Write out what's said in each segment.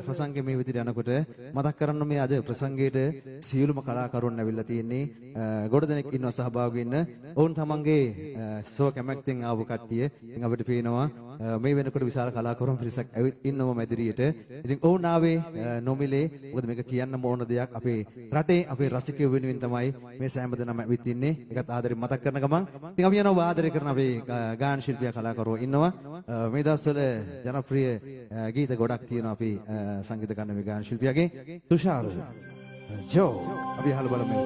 ප්‍රසංගේ මේ විදිහට යනකොට මතක් කරන්න මේ අද ප්‍රසංගයේට සියලුම කලාකරුවන් ඇවිල්ලා තියෙන්නේ ගොඩ දෙනෙක් ඉන්නවා සහභාගී වෙන්න. ඔවුන් තමන්ගේ සෝ කැමැත්තෙන් ආපු කට්ටිය. ඉතින් අපිට පේනවා මේ වෙනකොට විශාල කලාකරුවන් පිරිසක් ඇවිත් ඉන්නවා මැදිරියට. ඉතින් ඔවුන් ආවේ නොමිලේ. මොකද මේක කියන්න ඕන දෙයක්. අපේ රටේ අපේ රසිකයෝ වෙනුවෙන් තමයි මේ සෑම දෙනාම ඇවිත් ඉන්නේ. ඒකත් ආදරෙන් මතක් කරන ගමන් ඉතින් අපි යනවා ආදරය කරන අපේ ගායන ශිල්පියා කලාකරුවෝ ඉන්නවා. මේ දවස්වල ජනප්‍රිය ගීත ගොඩක් තියෙනවා අපි සංගීත කණ්ඩායමේ මේ ගායන ශිල්පියාගේ තුෂාර ජෝ අපි අහලා බලමු.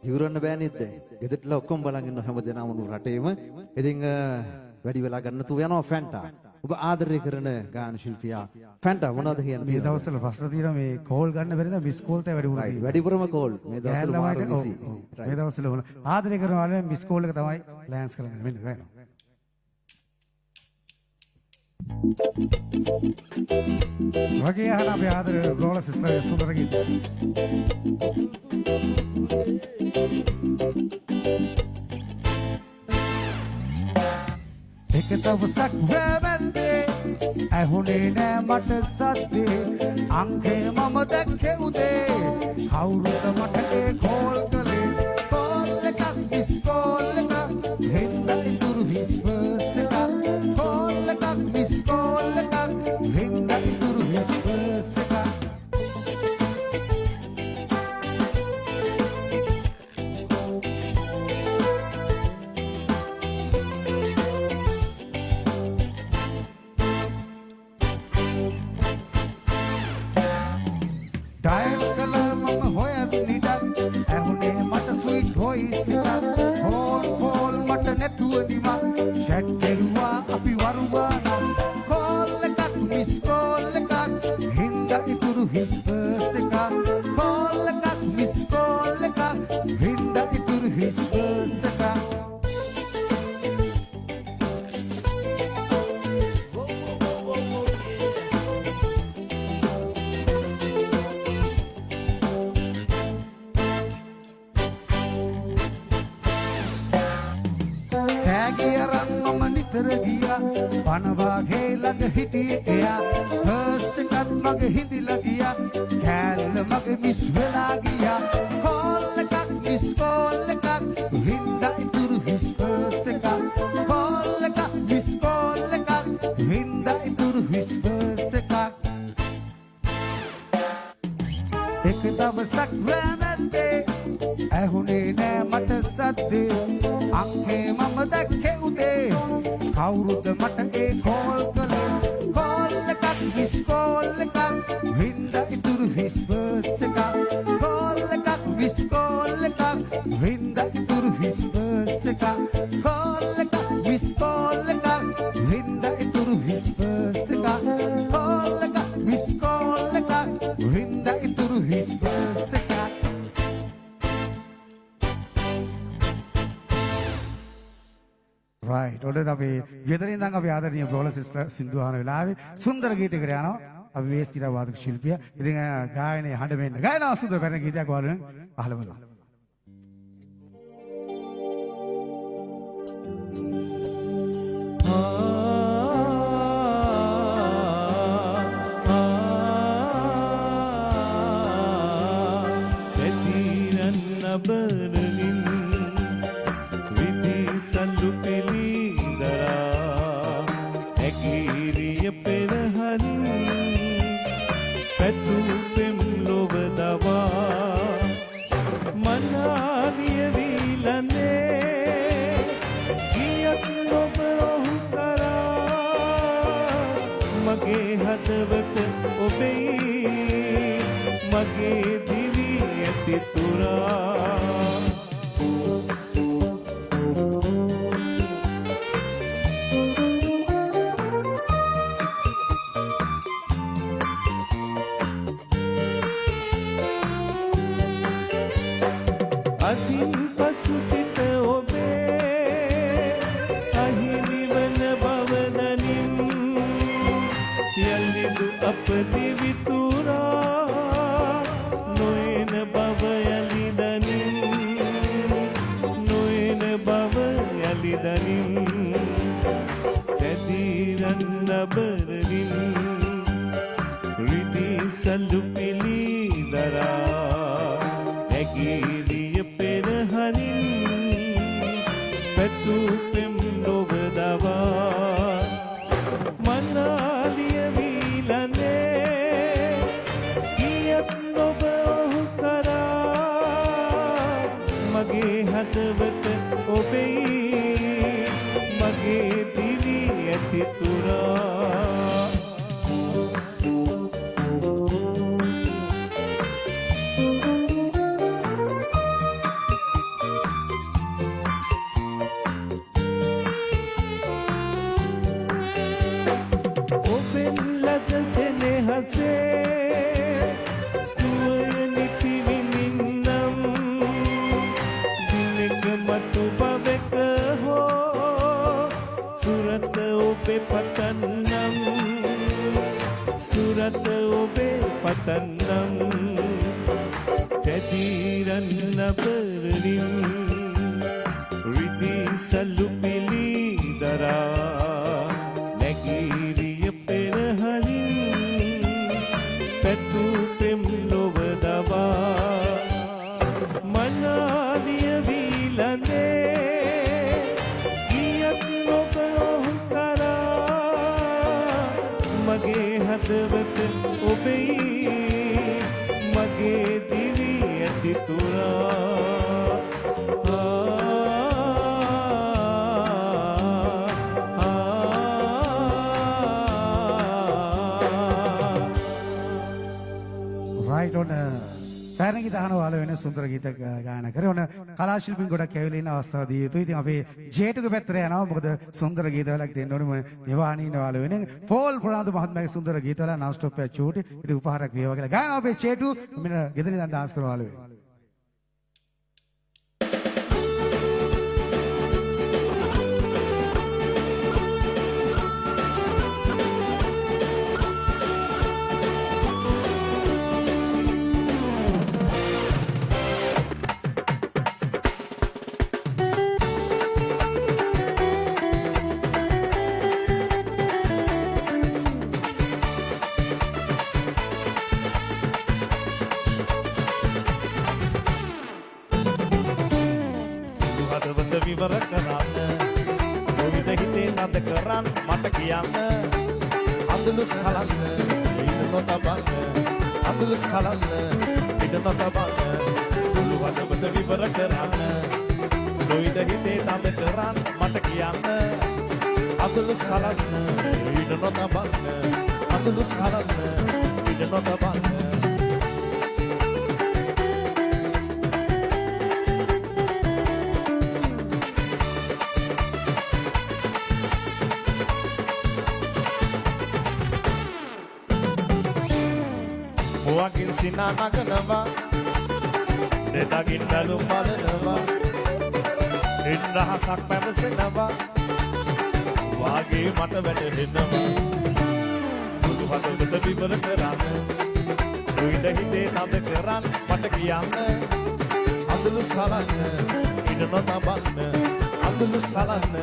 දිවුරන්න බෑ නේද? ගෙදරටලා ඔක්කොම බලන් ඉන්න හැමදේනම රටේම. ඉතින් වැඩි වෙලා ගන්න තු යනවා ෆැන්ටා. ඔබ ආදරය කරන ගායන ශිල්පියා ෆැන්ටා මොනවද කියන්නේ? මේ දවස්වල ප්‍රශ්න තියෙනවා මේ කෝල් ගන්න බැරිද? මිස් කෝල් තේ වැඩි වුණා. වැඩිපුරම කෝල් මේ දවස්වල මාරු විසි. මේ දවස්වල වුණා. ආදරය කරනවා මිස් කෝල් එක තමයි ලෑන්ස් කරන්නේ. මෙන්න ගායනවා. වගේ අහන අපේ ආදර ගෝල සිස්ටර් සුන්දර ගීත. එක දවසක් වැවැද්දේ ඇහුනේ නෑ මට සද්දේ අංකේ මම දැක්කේ උදේ කවුරුද මට ඒ කෝල් කළේ කෝල් එකක් මිස් කෝල් එකක් හෙන්න ඉතුරු හිස්පර්ස් එකක් කෝල් එකක් මිස් කෝල් එකක් හෙන්න ඉතුරු හිස්පර්ස් එකක් ඩයල් කළා මම හොයන්නේ ඩක් ඇහුනේ මට ස්වීට් වොයිස් එකක් කෝල් මට නැතුව නිමක් චැට් කරුවා අපි වරුවා නම් කෝල් එකක් මිස් කෝල් එකක් හින්දා ඉතුරු හිස්පර්ස් එකක් කෝල් එකක් මිස් කෝල් එකක් හින්දා ඉතුරු හිස්පර්ස් එකක් ගියා පනවාගේ ළඟ හිටියේ එයා හර්ස් එකත් මගේ හිඳිලා ගියා කෑල්ල මගේ මිස් වෙලා ගියා කෝල් එකක් මිස් කෝල් එකක් හින්දා ඉතුරු හිස්පර්ස් එකක් කෝල් එකක් මිස් කෝල් එකක් හින්දා ඉතුරු හිස්පර්ස් එකක් එක දවසක් වැවැද්දේ ඇහුනේ නෑ මට සද්දේ අංකේ මම දැක්කේ උදේ කවුරුද මට ඒ කෝල් කළේ කෝල් එකක් මිස් කෝල් එකක් හින්දා ඉතුරු හිස්පර්ස් එකක් කෝල් එකක් මිස් කෝල් එකක් හින්දා ඉතුරු හිස්පර්ස් එකක් කෝල් එකක් මිස් කෝල් එකක් හින්දා ඉතුරු හිස්පර්ස් එකක් කෝල් එකක් මිස් කෝල් එකක් හින්දා ඉතුරු හිස්පර්ස් එකක් right ඔන්න අපි ගෙදරින් ඉඳන් අපි ආදරණීය බ්‍රෝලර් සිස්ටර් සින්දු අහන වෙලාවේ සුන්දර ගීතයකට යනවා අපි වේස් ගීත වාදක ශිල්පියා ඉතින් ගායනයේ හඬ මෙන්න ගායනා සුන්දර කරන ගීතයක් ඔයාලෙන් අහලා බලමු Ridhi salupili dara හදවත ඔබේ මගේ දිවි ඇති right on පැරණි ගීත අහනවාල වෙන සුන්දර ගීත ගායනා කරේ. ඔන්න කලා ශිල්පීන් ගොඩක් ඇවිල්ලා ඉන්න අවස්ථාව දී යුතුයි. ඉතින් අපි ජේටුගේ පැත්තට යනවා. මොකද සුන්දර ගීත වලක් දෙන්න ඕනේ නිවාණී ඉන්නවාල වෙන. පෝල් ප්‍රනාන්දු මහත්මයාගේ සුන්දර ගීත වල non stop එක චූටි. ඉතින් උපහාරයක් වේවා කියලා ගායනා අපේ ජේටු මෙන්න ගෙදරින් දැන් dance කරනවාල වෙන. විවර කරන්න මොවිද හිතේ නද කරන්න මට කියන්න අඳුළු සලන්න ඉන්න නොතබන්න අඳුළු සලන්න ඉන්න නොතබන්න මුළු හදවත විවර කරන්න මොවිද හිතේ නද කරන්න මට කියන්න අඳුළු සලන්න ඉන්න නොතබන්න අඳුළු සලන්න ඉන්න නොතබන්න වගින් සිනා නගනවා දෙතගින් බැලුම් බලනවා ඉන්දහසක් පැවසෙනවා වාගේ මට වැටහෙනවා මුළු හදවත විවර කරන්න දුයිද හිතේ නද කරන්න මට කියන්න අඳුළු සලන්න ඉන්න නොතබන්න අඳුළු සලන්න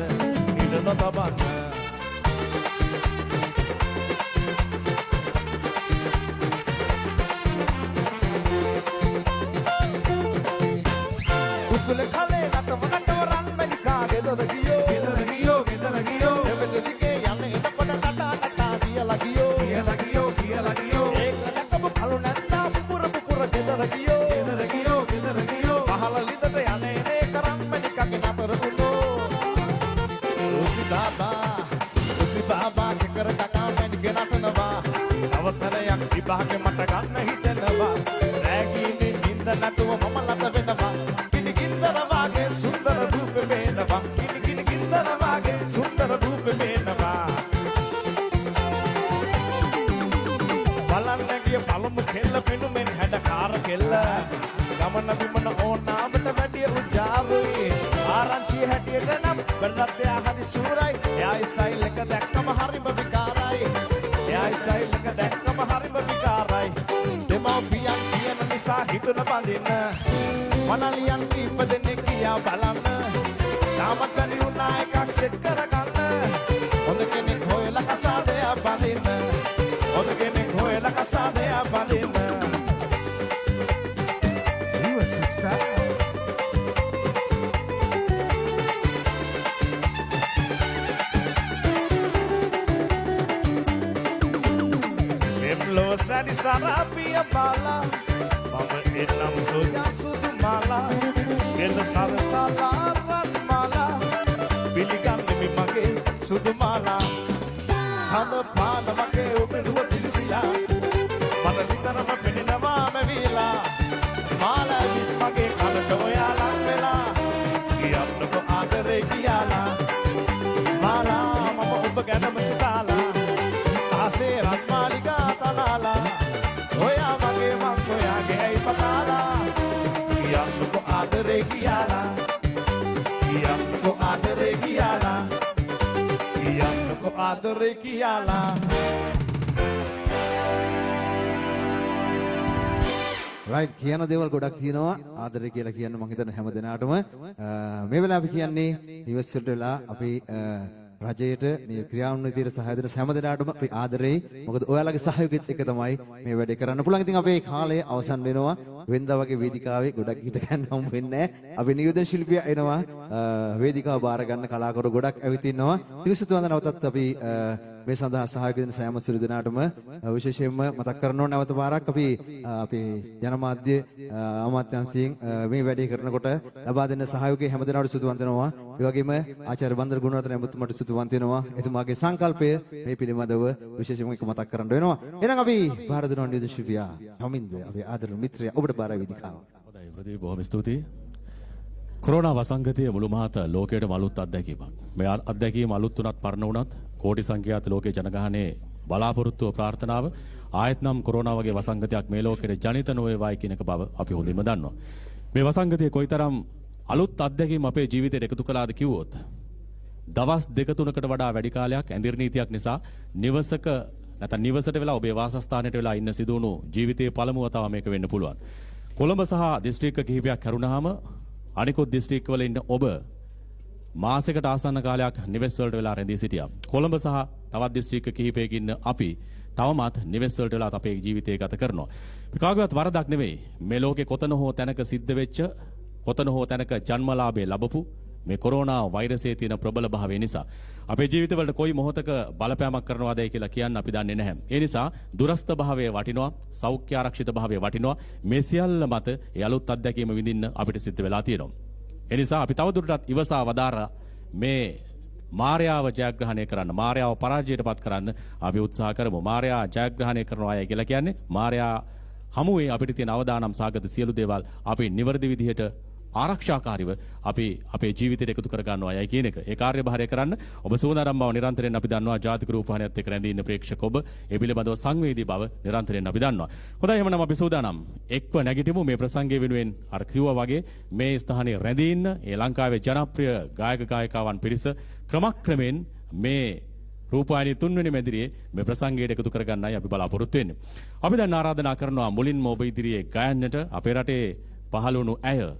ඉන්න නොතබන්න උතුල කලේ නටවරන් මැනිකා ගෙදර ගියෝ එවෙද දිගේ යන්නේ එතකොට නටා කියලා ගියෝ ඒක දැකපු කලු නැත්තා පුපුර ගෙදර ගියෝ පහල ලිදට යන්නේ නේ කරන් මැනිකාගේ නතර උනෝ උසි බාබා කෙකර කකා මැනිගේ නටනවා අවසරයක් විභාගෙ මට ගන්න හිතෙනවා රැගීනේ නින්ද නැතුව මම ලත වෙනවා सुंदर रूप में नवा किन किंदर वागे सुंदर रूप में नवा බලන්න ගිය පළමු කෙල්ල පිනුමෙන් හැඩ කාර කෙල්ල ගමන බිමන ඕනාමට වැඩි උජාරුයි ආරංචි හැටියට නම් බඩත් එයා හරි සූරයි එයා ස්ටයිල් එක දැක්කම හරිම විකාරයි දෙමව්පියන් කියන නිසා හිතුන බඳින්න මනලියන් කීප දෙනෙක් ගියා බලන්න තාමත් බැරි වුණා එකක් සෙට් කරගන්න හොඳ කෙනෙක් හොයලා කසාදයක් බඳින්න Sari sarapia bala mama enam soya sudu mala gela sar salaran mala biligan mi mage sudu mala sada pana mage ubeduwa dilsiya mata vitarama peninawa me vila mala mit mage kanata oyala vela kiyannako adare kiyala mala mama oba ganama sitala ase ratmalika tanala oya mage man oyage ai patala kiyannako adare kiyala kiyannako adare kiyala kiyannako adare kiyala right කියන දේවල් ගොඩක් තියෙනවා ආදරය කියලා කියන්න මම හිතන්නේ හැම දිනාටම මේ වෙලාව අපි කියන්නේ US වලට වෙලා අපි රජයට මේ ක්‍රියාන්විතීට සහාය දෙන හැම දිනාටම අපි ආදරෙයි මොකද ඔයාලගේ සහයෝගයත් එක්ක තමයි මේ වැඩේ කරන්න පුළුවන්. ඉතින් අපේ කාලය අවසන් වෙනවා. වෙනදා වගේ වේදිකාවේ ගොඩක් ගීත ගන්න හම්බ වෙන්නේ නැහැ. අපි නියෝජන ශිල්පියා එනවා වේදිකාව බාර ගන්න කලාකරු ගොඩක් ඇවිත් ඉන්නවා. 30 වඳ නවතත් අපි මේ සඳහා සහායක දෙන සෑම සිළු දෙනාටම විශේෂයෙන්ම මතක් කරනවා නැවත වාරක් අපි අපේ ජනමාධ්‍ය අමාත්‍යාංශයෙන් මේ වැඩේ කරනකොට ලබා දෙන සහයෝගය හැමදෙනාට සුදුවන්ත වෙනවා. ඒ වගේම ආචාර්ය බන්දර ගුණරත්න ඇමතුමාට සුදුවන්ත වෙනවා. එතුමාගේ සංකල්පය මේ පිළිබඳව විශේෂයෙන්ම එක මතක් කරන්න වෙනවා. එහෙනම් අපි බාර දෙනවා නියුද ශිල්පියා හමින්ද අපේ ආදරණීය මිත්‍රයා ඔබට බාර වේදිකාව. හොඳයි ප්‍රදීප් බොහොම ස්තුතියි. කොරෝනා වසංගතය මුළු මහත ලෝකයට අලුත් අත්දැකීමක්. මේ අත්දැකීම අලුත් වුණත් පරණ වුණත් කෝටි සංඛ්‍යාත ලෝකයේ ජනගහනයේ බලාපොරොත්තුව ප්‍රාර්ථනාව ආයෙත් නම් කොරෝනා වගේ වසංගතයක් මේ ලෝකෙට ජනිත නොවේවායි කියන එක බව අපි හොඳින්ම දන්නවා. මේ වසංගතය කොයිතරම් අලුත් අත්දැකීම් අපේ ජීවිතයට එකතු කළාද කිව්වොත් දවස් දෙක තුනකට වඩා වැඩි කාලයක් ඇඳිරි නීතියක් නිසා නිවසක නැත්නම් නිවසට වෙලා ඔබේ වාසස්ථානයට වෙලා ඉන්න සිදුවුණු ජීවිතයේ පළමු වතාව මේක වෙන්න පුළුවන්. කොළඹ සහ දිස්ත්‍රික්ක කිහිපයක් හැරුණාම අනිකුත් දිස්ත්‍රික්කවල ඉන්න ඔබ මාසයකට ආසන්න කාලයක් නිවෙස් වලට වෙලා රැඳී සිටියා. කොළඹ සහ තවත් දිස්ත්‍රික්ක කිහිපයක ඉන්න අපි තවමත් නිවෙස් වලට වෙලා අපේ ජීවිතය ගත කරනවා. කාගේවත් වරදක් නෙවෙයි. මේ ලෝකේ කොතන හෝ තැනක සිද්ධ වෙච්ච කොතන හෝ තැනක ජන්මලාභය ලැබපු මේ කොරෝනා වෛරසයේ තියෙන ප්‍රබල භාවය නිසා අපේ ජීවිතවලට කොයි මොහොතක බලපෑමක් කරනවාදයි කියලා කියන්න අපි දන්නේ නැහැ. ඒ නිසා දුරස්ත භාවයේ වටිනවා, සෞඛ්‍ය ආරක්ෂිත භාවයේ වටිනවා. මේ සියල්ල මත ඒ අලුත් අත්දැකීම විඳින්න අපිට සිද්ධ වෙලා තියෙනවා. ඒ නිසා අපි තවදුරටත් ඉවසා වදාරා මේ මායාව ජයග්‍රහණය කරන්න, මායාව පරාජයටපත් කරන්න අපි උත්සාහ කරමු. මායා ජයග්‍රහණය කරනවා අය කියලා කියන්නේ මායා හමුවේ අපිට තියෙන අවදානම් සාගත සියලු දේවල් අපි නිවැරදි විදිහට ආරක්ෂාකාරීව අපි අපේ ජීවිතයට එකතු කර ගන්නවා අයයි කියන එක. ඒ කාර්යභාරය කරන්න ඔබ සෝදානම් බව නිරන්තරයෙන් අපි දන්නවා. ජාතික රූපවාහිනියත් එක්ක රැඳී ඉන්න ප්‍රේක්ෂක ඔබ ඒ පිළිබඳව සංවේදී බව නිරන්තරයෙන් අපි දන්නවා. හොඳයි එහෙනම් අපි සෝදානම් එක්ව නැගිටිමු මේ ප්‍රසංගය වෙනුවෙන් අර කිව්වා වගේ මේ ස්ථානයේ රැඳී ඉන්න ඒ ලංකාවේ ජනප්‍රිය ගායක ගායිකාවන් පිරිස ක්‍රමක්‍රමයෙන් මේ රූපවාහිනිය 3 වෙනි මැදිරියේ මේ ප්‍රසංගයට එකතු කර ගන්නයි අපි බලාපොරොත්තු වෙන්නේ. අපි දැන් ආරාධනා කරනවා මුලින්ම ඔබ ඉදිරියේ ගයන්නට අපේ රටේ පහළ වුණු ඇය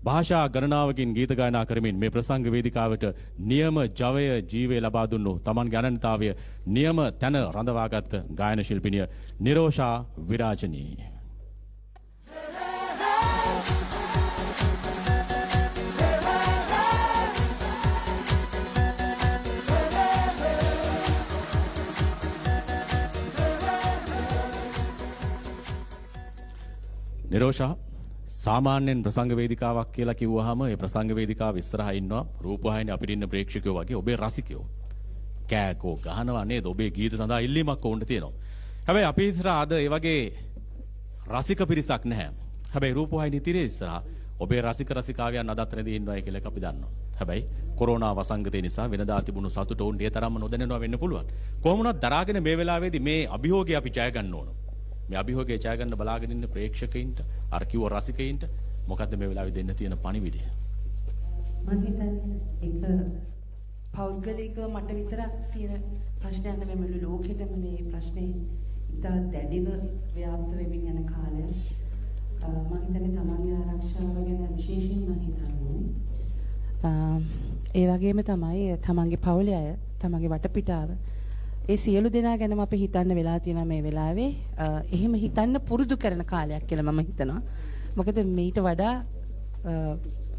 භාෂා ගණනාවකින් ගීත ගායනා කරමින් මේ ප්‍රසංග වේදිකාවට නියම ජවය ජීවය ලබා දුන්නු තමන්ගේ අනන්‍යතාවය නියම තැන රඳවාගත් ගායන ශිල්පිනිය නිරෝෂා විරාජනී. නිරෝෂා සාමාන්‍යයෙන් ප්‍රසංග වේදිකාවක් කියලා කිව්වහම ඒ ප්‍රසංග වේදිකාව ඉස්සරහා ඉන්නවා රූපවාහිනිය අපිට ඉන්න ප්‍රේක්ෂකයෝ වගේ ඔබේ රසිකයෝ. කෑකෝ ගහනවා නේද? ඔබේ ගීත සඳහා ඉල්ලීමක් ඕන්න තියෙනවා. හැබැයි අපි ඉස්සරහා අද ඒ වගේ රසික පිරිසක් නැහැ. හැබැයි රූපවාහිනිය තිරේ ඉස්සරහා ඔබේ රසික රසිකාවයන් අදත් රැඳී ඉන්නවයි කියලා අපි දන්නවා. හැබැයි කොරෝනා වසංගතය නිසා වෙනදා තිබුණු සතුට උන් ඒ තරම්ම නොදැනෙනවා වෙන්න පුළුවන්. කොහොම වුණත් දරාගෙන මේ වෙලාවේදී මේ අභියෝගය අපි ජය ගන්න ඕන. මේ අභියෝගය ජය ගන්න බලාගෙන ඉන්න ප්‍රේක්ෂකයින්ට අර කිව්ව රසිකයින්ට මොකද්ද මේ වෙලාවේ දෙන්න තියෙන පණිවිඩය? මම හිතන්නේ ඒක පෞද්ගලිකව මට විතරක් තියෙන ප්‍රශ්නයක් නෙමෙයි මුළු ලෝකෙටම මේ ප්‍රශ්නේ ඉතා දැඩිව ව්‍යාප්ත වෙමින් යන කාලයක්. මම හිතන්නේ තමන්ගේ ආරක්ෂාව ගැන විශේෂයෙන් මම හිතන්නේ. ඒ වගේම තමයි තමන්ගේ පවුලේ අය, තමන්ගේ වටපිටාව ඒ සියලු දෙනා ගැනම අපි හිතන්න වෙලා තියෙනවා මේ වෙලාවේ. එහෙම හිතන්න පුරුදු කරන කාලයක් කියලා මම හිතනවා. මොකද මීට වඩා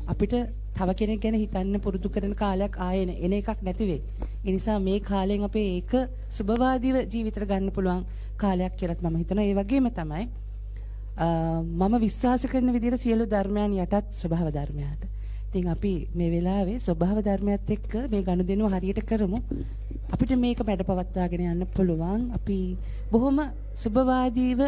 අපිට තව කෙනෙක් ගැන හිතන්න පුරුදු කරන කාලයක් ආයෙ එන එකක් නැති වෙයි. ඒ නිසා මේ කාලයෙන් අපේ ඒක සුබවාදීව ජීවිතයට ගන්න පුළුවන් කාලයක් කියලාත් මම හිතනවා. ඒ වගේම තමයි මම විශ්වාස කරන විදිහට සියලු ධර්මයන් යටත් ස්වභාව ධර්මයට. ඉතින් අපි මේ වෙලාවේ ස්වභාව ධර්මයත් එක්ක මේ ගනුදෙනුව හරියට කරමු. අපිට මේක මැඩපවත්වාගෙන යන්න පුළුවන්. අපි බොහොම සුබවාදීව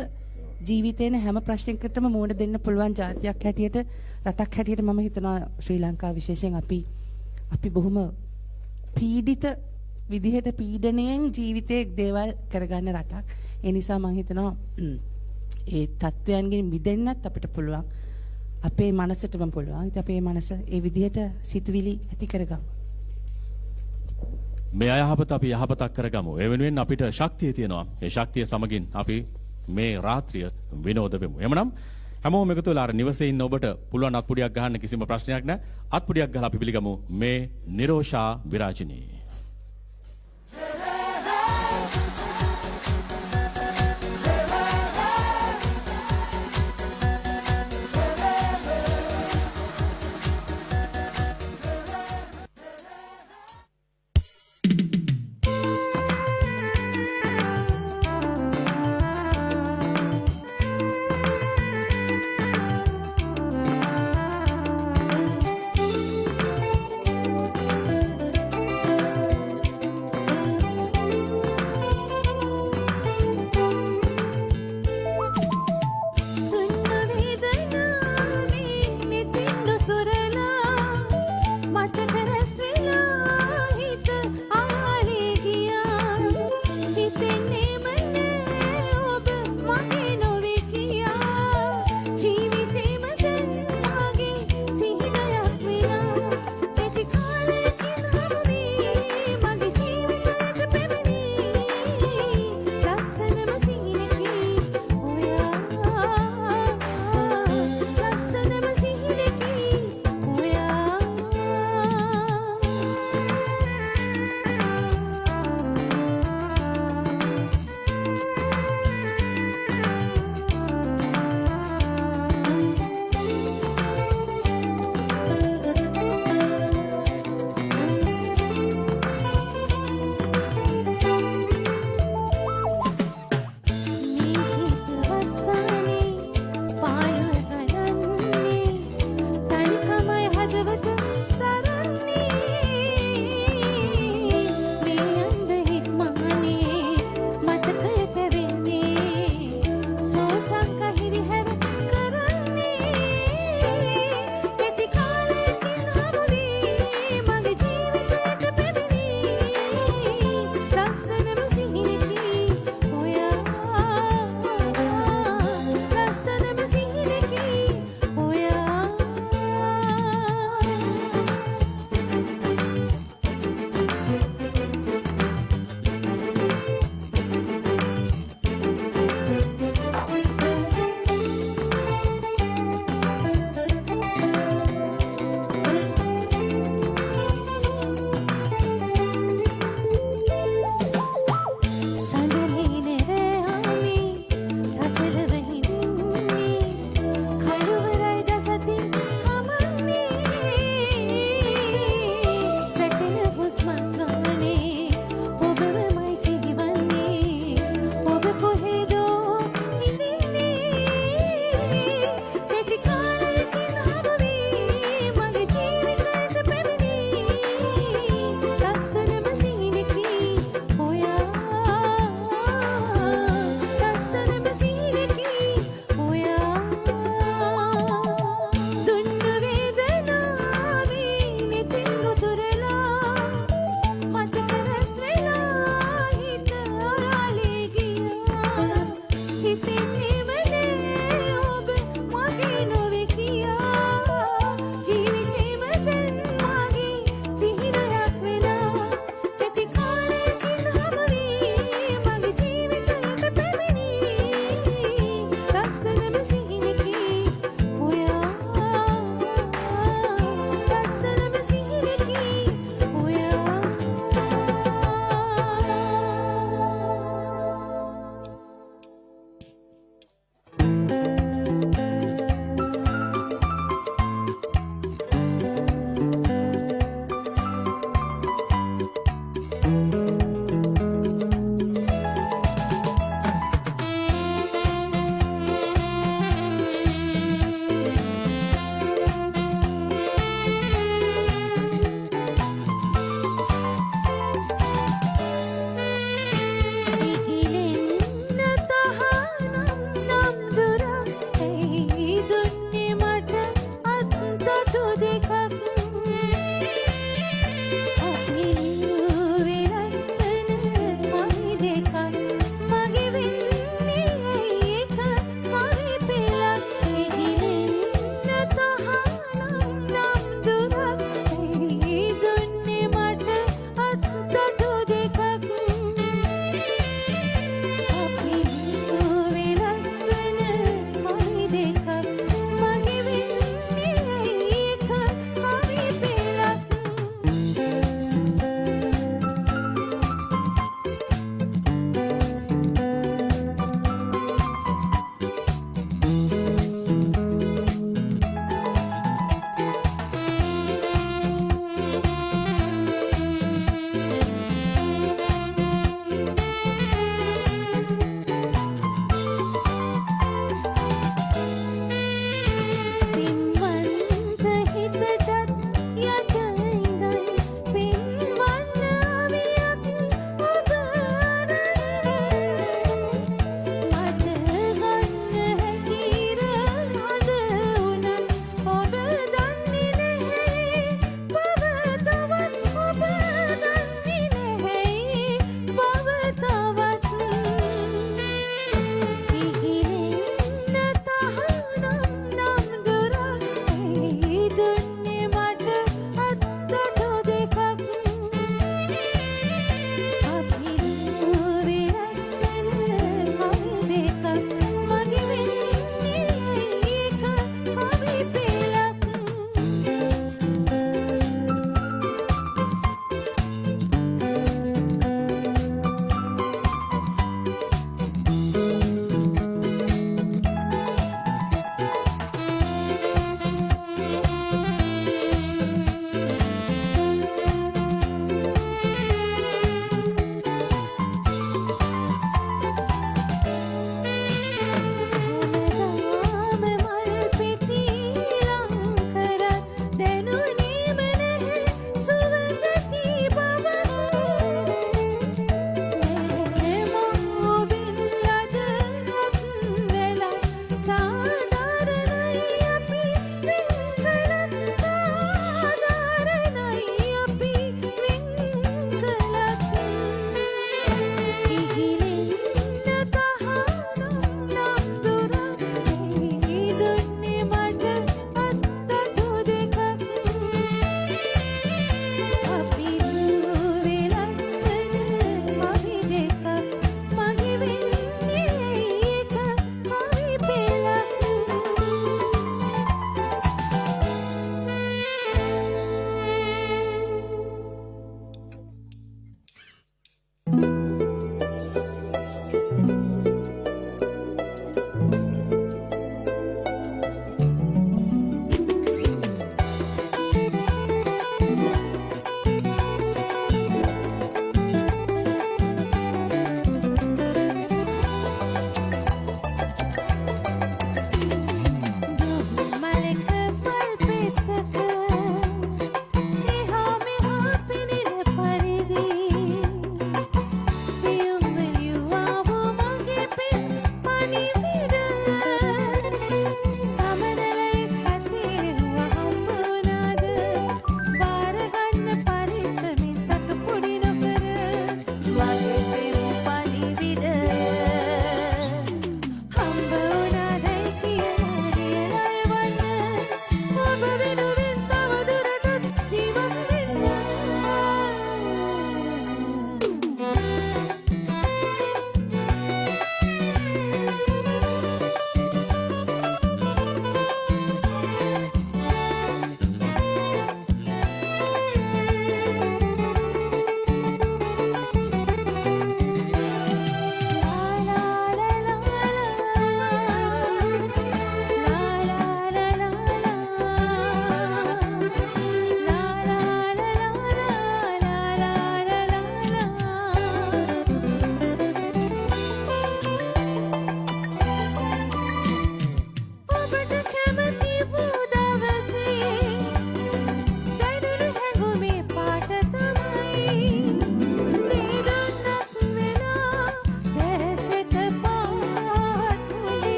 ජීවිතේන හැම ප්‍රශ්නයකටම මුහුණ දෙන්න පුළුවන් ජාතියක් හැටියට, රටක් හැටියට මම හිතනවා ශ්‍රී ලංකාව විශේෂයෙන් අපි බොහොම පීඩිත විදිහට පීඩණයෙන් ජීවිතේ දේවල් කරගන්න රටක්. ඒ නිසා මම හිතනවා ඒ තත්වයන්ගෙන් මිදෙන්නත් අපිට පුළුවන්. අපේ මනසටම පුළුවන්. ඉතින් අපේ මනස ඒ විදිහට සිතුවිලි ඇති කරගමු. මේ අයහපත අපි යහපතක් කරගමු. ඒ වෙනුවෙන් අපිට ශක්තිය තියෙනවා. ඒ ශක්තිය සමගින් අපි මේ රාත්‍රිය විනෝද වෙමු. එhmenan හැමෝම එකතු වෙලා අර නිවසේ ඉන්න ඔබට පුළුවන් අත්පුඩියක් ගහන්න කිසිම ප්‍රශ්නයක් නැහැ. අත්පුඩියක් ගහලා අපි පිළිගමු මේ නිරෝෂා විරාජිනී.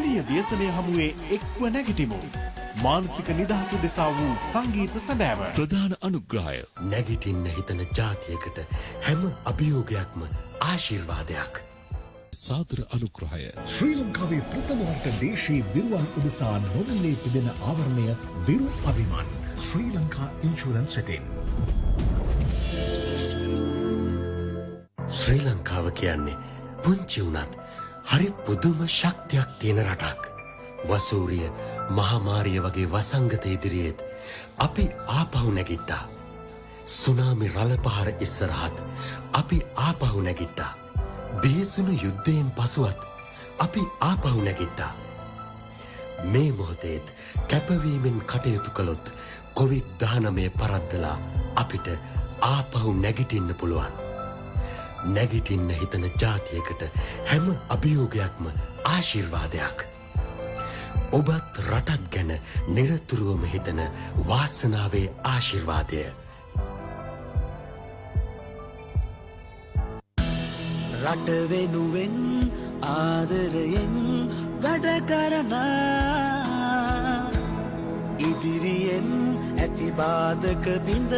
ගෝලීය ව්‍යසනය හමුවේ එක්ව නැගිටිමු. මානසික නිදහස උදෙසා වූ සංගීත සැඳෑව. ප්‍රධාන අනුග්‍රහය නැගිටින්න හිතන ජාතියකට හැම අභියෝගයක්ම ආශිර්වාදයක්. සාදර අනුග්‍රහය ශ්‍රී ලංකාවේ ප්‍රථම වර්ග දේශීය විරුවන් උදෙසා නොමිලේ පිදෙන ආවරණය විරු අභිමාන් ශ්‍රී ලංකා ඉන්ෂුරන්ස් වෙතින්. ශ්‍රී ලංකාව කියන්නේ පුංචි වුණත් හරි පුදුම ශක්තියක් තියෙන රටක්. වසූරිය මහාමාරිය වගේ වසංගත ඉදිරියේත් අපි ආපහු නැගිට්ටා. සුනාමි රළ පහර ඉස්සරහත් අපි ආපහු නැගිට්ටා. බිහිසුණු යුද්ධයෙන් පසුවත් අපි ආපහු නැගිට්ටා. මේ මොහොතේත් කැපවීමෙන් කටයුතු කළොත් කොවිඩ්-19 පරද්දලා අපිට ආපහු නැගිටින්න පුළුවන්. නැගිටින්න හිතන ජාතියකට හැම අභියෝගයක්ම ආශිර්වාදයක්. ඔබත් රටත් ගැන නිරතුරුවම හිතන වාසනාවේ ආශිර්වාදය. රට වෙනුවෙන් ආදරයෙන් වැඩ කරන ඉදිරියෙන් ඇති බාධක බිඳ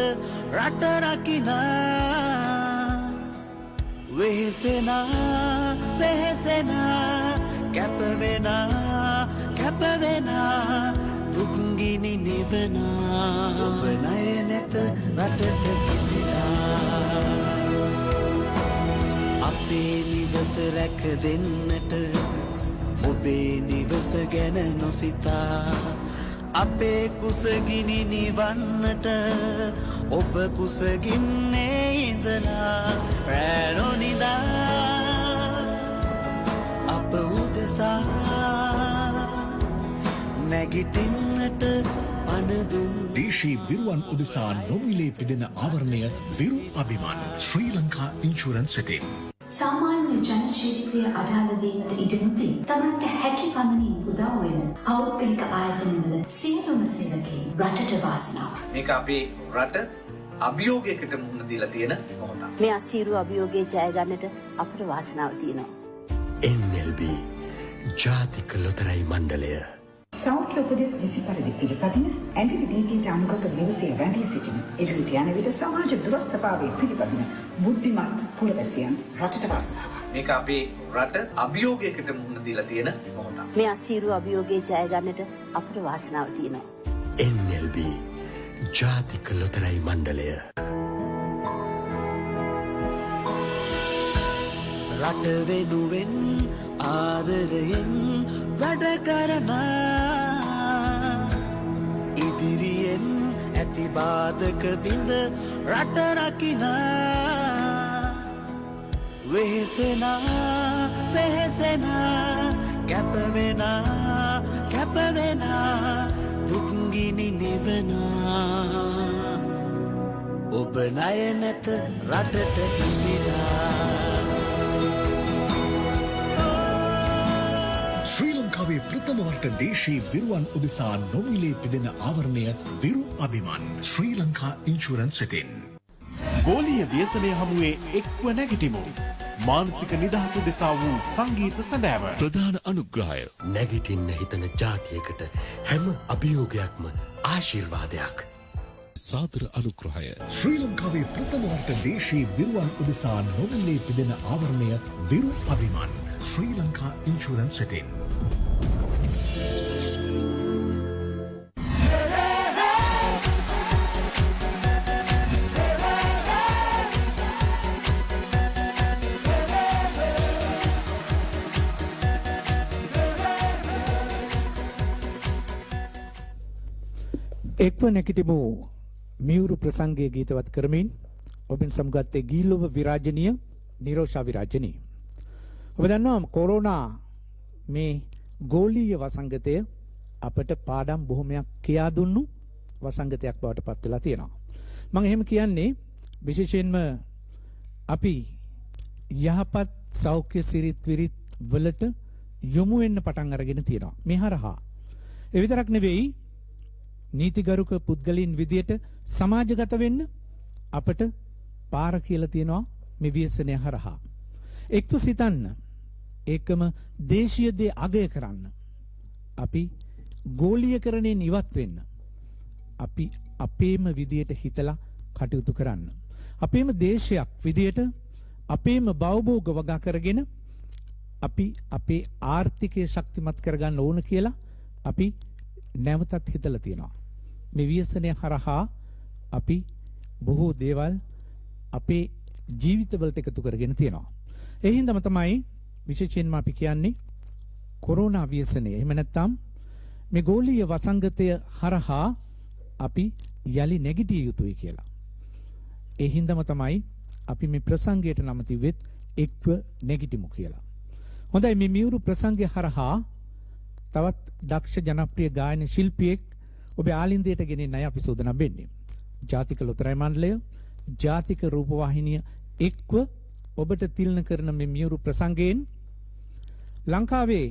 රට රකින වෙහෙසෙන වෙහෙසෙන කැපවෙන කැපවෙන දුක්ගිනි නිවන ඔබ ණය නැත රටට කිසිදා අපේ නිවස රැක දෙන්නට ඔබේ නිවස ගැන නොසිතා අපේ කුසගිනි නිවන්නට ඔබ කුසගින්නේ ඉඳලා රැනොනිදා අප උදෙසා නැගිටින්නට පනදුන් දේශීය විරුවන් උදෙසා නොමිලේ පිදෙන ආවරණය විරු අභිමාන් ශ්‍රී ලංකා ඉන්ෂුරන්ස් වෙතින්. සාමාන්‍ය ජන ජීවිතය අඩාල වීමට ඉඩ නොදී තමන්ට හැකි පමණින් උදව් වෙන පෞද්ගලික ආයතනවල සියලුම සේවකයන් රටට වාසනාව. මේක අපේ රට අභියෝගයකට මුහුණ දීලා තියෙන මොහොතක්. මේ අසීරු අභියෝගයේ ජය ගන්නට අපට වාසනාව තියෙනවා. NLB ජාතික ලොතරැයි මණ්ඩලය. සෞඛ්‍ය උපදෙස් දෙසි පරිදි පිළිපදින ඇඟිලි නීතියට අනුගත නිවසේ රැඳී සිටින ඉදිරියට යන විට සමාජ දුරස්ථභාවයේ පිළිපදින බුද්ධිමත් පුරවැසියන් රටට වාසනාව. මේක අපේ රට අභියෝගයකට මුහුණ දීලා තියෙන මොහොතක්. මේ අසීරු අභියෝගයේ ජය ගන්නට අපට වාසනාව තියෙනවා. NLB ජාතික ලොතරැයි මණ්ඩලය. රට වෙනුවෙන් ආදරයෙන් වැඩ කරන ඉදිරියෙන් ඇති බාධක බිඳ රට රකින වෙහෙසෙන වෙහෙසෙන කැපවෙන කැපවෙන දුක්ගිනි නිවන ඔබ ණය නැත රටට කිසිදා. ශ්‍රී ලංකාවේ ප්‍රථම වර්ග දේශීය විරුවන් උදෙසා නොමිලේ පිදෙන ආවරණය විරු අභිමාන් ශ්‍රී ලංකා ඉන්ෂුරන්ස් වෙතින්. ගෝලීය ව්‍යසනය හමුවේ එක්ව නැගිටිමු. මානසික නිදහස උදෙසා වූ සංගීත සැඳෑව. ප්‍රධාන අනුග්‍රහය නැගිටින්න හිතන ජාතියකට හැම අභියෝගයක්ම ආශිර්වාදයක්. සාදර අනුග්‍රහය ශ්‍රී ලංකාවේ ප්‍රථම වර්ග දේශීය විරුවන් උදෙසා නොමිලේ පිදෙන ආවරණය විරු අභිමාන් ශ්‍රී ලංකා ඉන්ෂුරන්ස් වෙතින්. එක්ව නැකිටිමු මියුරු ප්‍රසංගයේ ගීතවත් කරමින් ඔබෙන් සමගත්තේ ගීලොව විරාජනීය නිරෝෂා විරාජනී. ඔබ දන්නවා කොරෝනා මේ ගෝලීය වසංගතය අපට පාඩම් බොහොමයක් කියා දුන්නු වසංගතයක් බවට පත් වෙලා තියෙනවා. මම එහෙම කියන්නේ විශේෂයෙන්ම අපි යහපත් සෞඛ්‍ය සිරිත් විරිත් වලට යොමු වෙන්න පටන් අරගෙන තියෙනවා. මේ හරහා ඒ විතරක් නෙවෙයි නීතිගරුක පුද්ගලයන් විදියට සමාජගත වෙන්න අපට පාර කියලා තියෙනවා මේ ව්‍යසනය හරහා. එක්ව සිතන්න ඒකම දේශීය දේ අගය කරන්න අපි ගෝලීයකරණයෙන් ඉවත් වෙන්න. අපි අපේම විදියට හිතලා කටයුතු කරන්න. අපේම දේශයක් විදියට අපේම භවභෝග වගා කරගෙන අපි අපේ ආර්ථිකය ශක්තිමත් කරගන්න ඕන කියලා අපි නැවතත් හිතලා තියෙනවා. මේ ව්‍යසනය හරහා අපි බොහෝ දේවල් අපේ ජීවිතවලට එකතු කරගෙන තියෙනවා. ඒ හින්දාම තමයි විශේෂයෙන්ම අපි කියන්නේ කොරෝනා ව්‍යසනය. එහෙම නැත්නම් මේ ගෝලීය වසංගතය හරහා අපි යලි නැගිටිය යුතුයි කියලා. ඒ හින්දාම තමයි අපි මේ ප්‍රසංගයට නම තිබෙත් එක්ව නැගිටිමු කියලා. හොඳයි, මේ මියුරු ප්‍රසංගය හරහා තවත් දක්ෂ ජනප්‍රිය ගායන ශිල්පියෙක් ඔබේ ආලින්දයට ගෙනෙන්නයි අපි සූදානම් වෙන්නේ. ජාතික ලොතරැයි මණ්ඩලය, ජාතික රූපවාහිනිය එක්ව ඔබට තිලන කරන මේ මියුරු ප්‍රසංගයෙන් ලංකාවේ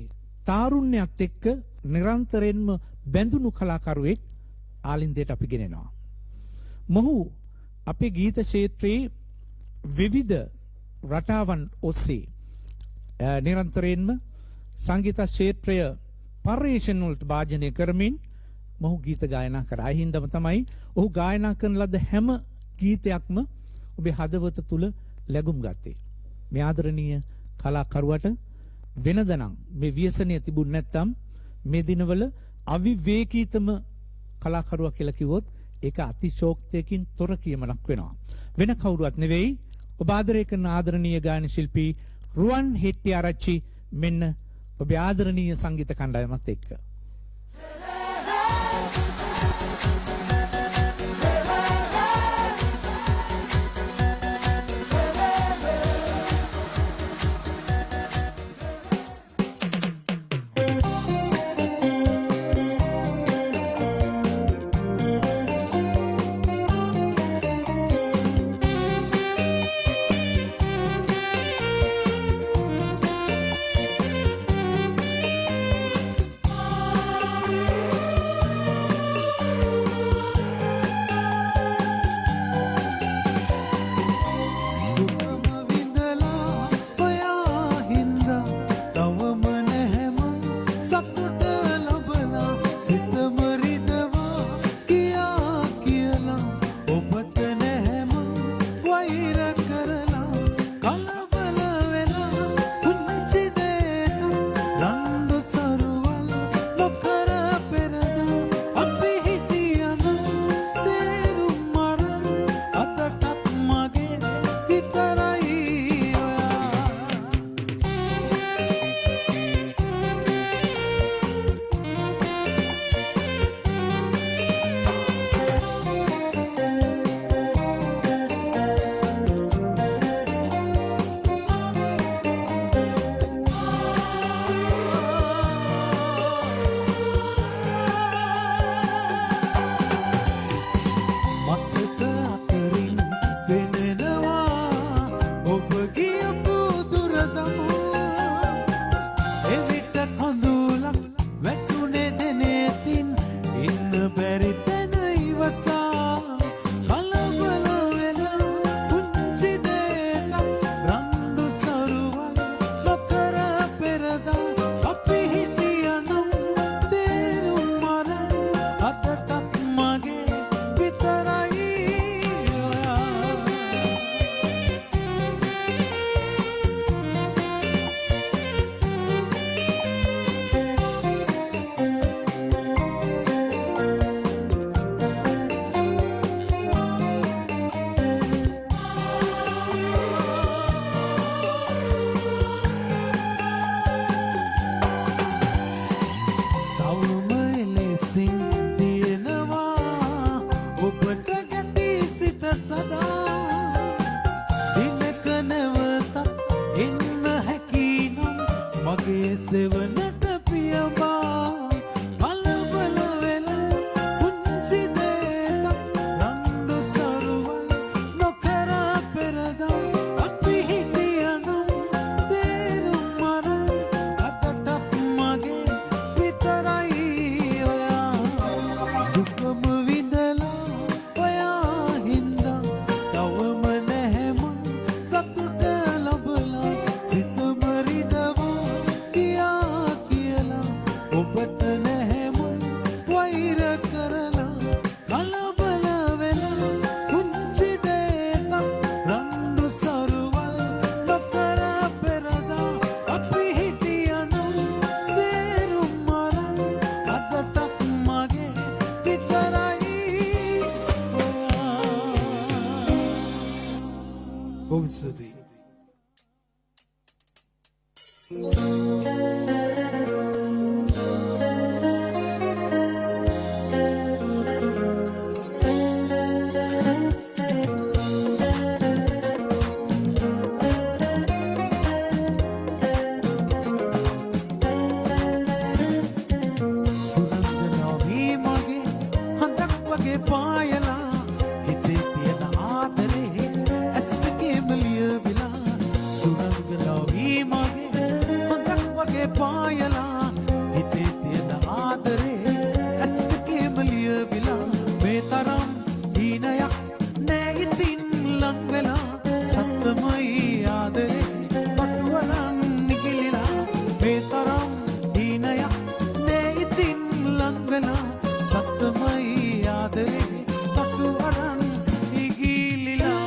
තාරුණ්‍යයත් එක්ක නිරන්තරයෙන්ම බැඳුණු කලාකරුවෙක් ආලින්දයට අපි ගෙනෙනවා. මොහු අපේ ගීත ක්ෂේත්‍රයේ විවිධ රටාවන් ඔස්සේ නිරන්තරයෙන්ම සංගීත ක්ෂේත්‍රය පර්යේෂණ වලට භාජනය කරමින් මොහු ගීත ගායනා කරා. ඒ හින්දාම තමයි ඔහු ගායනා කරන ලද හැම ගීතයක්ම ඔබේ හදවත තුල ලැබුම් ගත්තේ. මේ ආදරණීය කලාකරුවට වෙනදනම් මේ ව්‍යසනය තිබුණ නැත්නම් මේ දිනවල අවිවේකීතම කලාකරුවා කියලා කිව්වොත් ඒක අතිශෝක්තියකින් තොර කියමනක් වෙනවා. වෙන කවුරුවත් නෙවෙයි, ඔබ ආදරය කරන ආදරණීය ගායන ශිල්පී රුවන් හෙට්ටිආරච්චි මෙන්න ඔබේ ආදරණීය සංගීත කණ්ඩායමත් එක්ක. ඔබට වෙලා සත්තමයි ආදරේ තටු අරන් ඉගිලිලා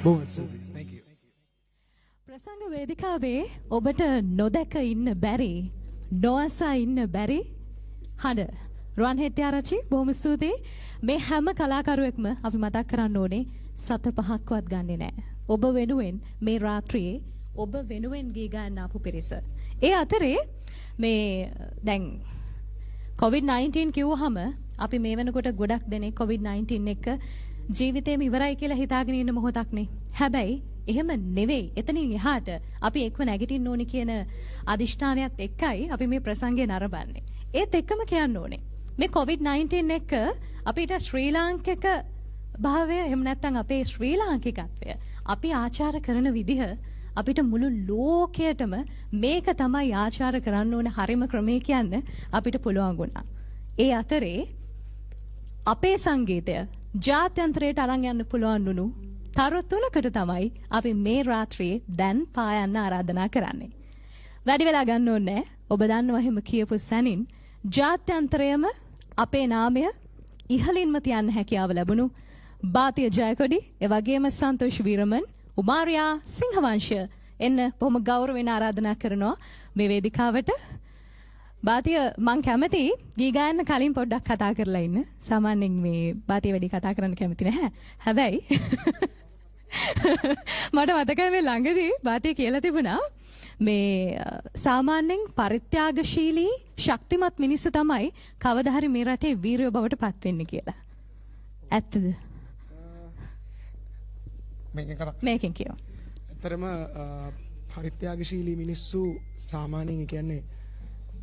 බොහොම ස්තුතියි. Thank you. ප්‍රසංග වේදිකාවේ ඔබට නොදැක ඉන්න බැරි නොඅසා ඉන්න බැරි හඬ රුවන් හෙට්ටිආරච්චි බොහොම ස්තුතියි. මේ හැම කලාකරුවෙක්ම අපි මතක් කරන්න ඕනේ සත පහක්වත් ගන්නෙ නැහැ. ඔබ වෙනුවෙන් මේ රාත්‍රියේ ඔබ වෙනුවෙන් ගී ගන්න ආපු පිරිස. ඒ අතරේ මේ දැන් COVID-19 කිව්වහම අපි මේ වෙනකොට ගොඩක් දෙනෙක් COVID-19 එක ජීවිතේම ඉවරයි කියලා හිතාගෙන ඉන්න මොහොතක්නේ. හැබැයි එහෙම නෙවෙයි. එතනින් එහාට අපි එක්ව නැගිටින්න ඕනේ කියන අදිෂ්ඨානයත් එක්කයි අපි මේ ප්‍රසංගය නරඹන්නේ. ඒත් එක්කම කියන්න ඕනේ මේ COVID-19 එක අපිට ශ්‍රී ලාංකික භාවය එහෙම නැත්නම් අපේ ශ්‍රී ලාංකිකත්වය අපි ආචාර කරන විදිහ අපිට මුළු ලෝකයටම මේක තමයි ආචාර කරන්න ඕන හරිම ක්‍රමය කියන්න අපිට පුළුවන් වුණා. ඒ අතරේ අපේ සංගීතය ජාත්‍යන්තරයට අරන් යන්න පුළුවන් වුණු තරු තුනකට තමයි අපි මේ රාත්‍රියේ දැන් පායන්න ආරාධනා කරන්නේ. වැඩි වෙලා ගන්න ඕනේ. ඔබ දන්නවා එහෙම කියපු සැනින් ජාත්‍යන්තරයේම අපේ නාමය ඉහළින්ම තියන්න හැකියාව ලැබුණු බාතිය ජයකොඩි, ඒ වගේම සන්තෝෂ් වීරමන්, උමාරියා සිංහවංශ එන්න බොහොම ගෞරවයෙන් ආරාධනා කරනවා මේ වේදිකාවට. බාතිය මං කැමති ගී ගායන්න කලින් පොඩ්ඩක් කතා කරලා ඉන්න. සාමාන්‍යයෙන් මේ බාතිය වැඩි කතා කරන්න කැමති නැහැ. හැබැයි මට මතකයි මේ ළඟදී බාතිය කියලා තිබුණා මේ සාමාන්‍යයෙන් පරිත්‍යාගශීලී ශක්තිමත් මිනිස්සු තමයි කවදා හරි මේ රටේ වීරයෝ බවට පත් වෙන්නේ කියලා. ඇත්තද? මේකෙන් කියව. ඇත්තරම පරිත්‍යාගශීලී මිනිස්සු සාමාන්‍යයෙන් කියන්නේ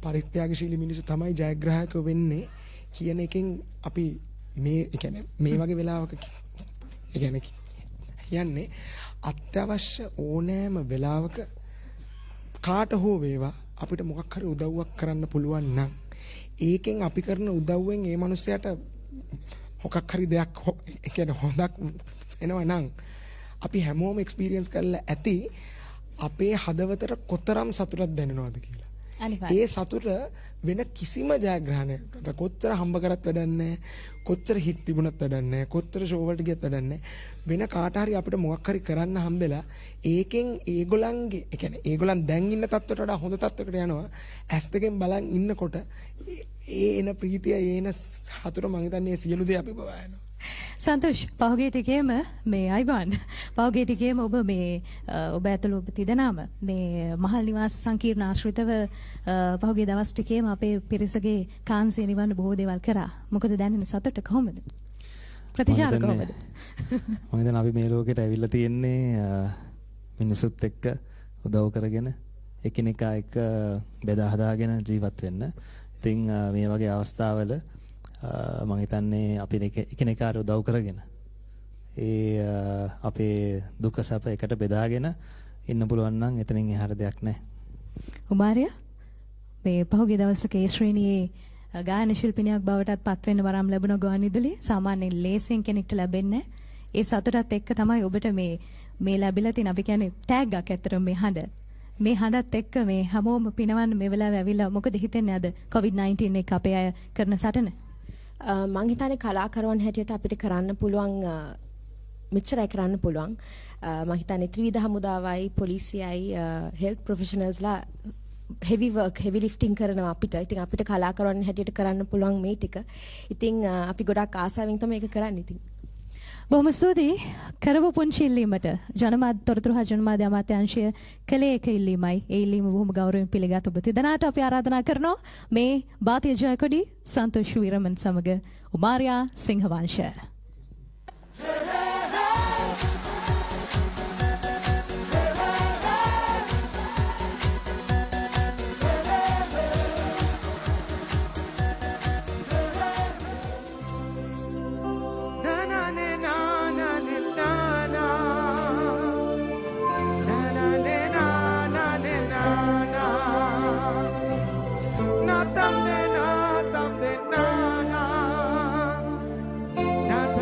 පරිත්‍යාගශීලී මිනිස්සු තමයි ජයග්‍රාහකව වෙන්නේ කියන එකෙන් අපි මේ වගේ වෙලාවක කියන්නේ අත්‍යවශ්‍ය ඕනෑම වෙලාවක කාට හෝ වේවා අපිට මොකක් හරි උදව්වක් කරන්න පුළුවන් නම් ඒකෙන් අපි කරන උදව්වෙන් ඒ මනුස්සයාට මොකක් හරි දෙයක් හොඳක් එනවා නම් අපි හැමෝම එක්ස්පීරියන්ස් කරලා ඇති අපේ හදවතට කොතරම් සතුටක් දැනෙනවද කියලා. ඒ සතුට වෙන කිසිම ජයග්‍රහණයකට කොච්චර හම්බ කරත් වැඩක් නැහැ, කොච්චර හිට් තිබුණත් වැඩක් නැහැ, කොච්චර ෂෝ වලට ගියත් වැඩක් නැහැ. වෙන කාට හරි අපිට මොකක් හරි කරන්න හම්බෙලා ඒකෙන් ඒගොල්ලන්ගේ ඒ කියන්නේ ඒගොල්ලන් දැන් ඉන්න තත්ත්වයට වඩා හොඳ තත්ත්වයකට යනවා. ඇස් දෙකෙන් බලන් ඉන්නකොට ඒ එන ප්‍රීතිය, ඒ එන සතුට මං හිතන්නේ සියලු දේ අපි බවා යනවා. සන්තෝෂ් පහුගිය ටිකේම මේ අයිබන් පහුගිය ටිකේම ඔබ මේ ඔබ ඇතුළු ඔබ තිදෙනාම මේ මහල් නිවාස සංකීර්ණ ආශ්‍රිතව පහුගිය දවස් ටිකේම අපේ පිරිසගේ කාන්සිය නිවන්න බොහෝ දේවල් කරා. මොකද දැනෙන සතුට කොහොමද? ප්‍රතිචාර කොහොමද? මම හිතන්නේ අපි මේ ලෝකෙට ඇවිල්ලා තියෙන්නේ මිනිසුත් එක්ක උදව් කරගෙන එකිනෙකා එක්ක බෙදා හදාගෙන ජීවත් වෙන්න. ඉතින් මේ වගේ අවස්ථාවල මම හිතන්නේ අපි එකිනෙකාට උදව් කරගෙන අපේ දුක සැප එකට බෙදාගෙන ඉන්න පුළුවන් නම් එතනින් එහාට දෙයක් නැහැ. උමාරියා මේ පහුගිය දවසක ඒ ශ්‍රේණියේ ගායන ශිල්පිනියක් බවටත් පත් වෙන්න වරම් ලැබුණ ගානිදුලි සාමාන්‍යයෙන් ලේසියෙන් කෙනෙක්ට ලැබෙන්නේ ඒ සතුටත් එක්ක තමයි ඔබට මේ ලැබිලා තියෙන අපි කියන්නේ ටැග් එකක් ඇත්තටම මේ හඬ. මේ හඬත් එක්ක මේ හැමෝම පිනවන්න මේ වෙලාවේ ඇවිල්ලා මොකද හිතෙන්නේ අද COVID-19 එක අපේ අය කරන සටන? මං හිතන්නේ කලාකරුවන් හැටියට අපිට කරන්න පුළුවන් මෙච්චරයි කරන්න පුළුවන්. මං හිතන්නේ ත්‍රිවිධ හමුදාවයි පොලිසියයි health ප්‍රොෆෙෂනල්ස්ලා heavy work heavy lifting කරනවා අපිට. ඉතින් අපිට කලාකරුවන් හැටියට කරන්න පුළුවන් මේ ටික. ඉතින් අපි ගොඩක් ආසාවෙන් තමයි ඒක කරන්නේ ඉතින්. බොහොම ස්තුතියි කරපු පුංචි ඉල්ලීමට ජනමාධ්‍ය තොරතුරු හා ජනමාධ්‍ය අමාත්‍යාංශය කළේ එක ඉල්ලීමයි. ඒ ඉල්ලීම බොහොම ගෞරවයෙන් පිළිගත් ඔබ තිදෙනාට අපි ආරාධනා කරනවා මේ බාතිය ජයකොඩි, සන්තෝෂ් වීරමන් සමග උමාරියා සිංහවංශ. Na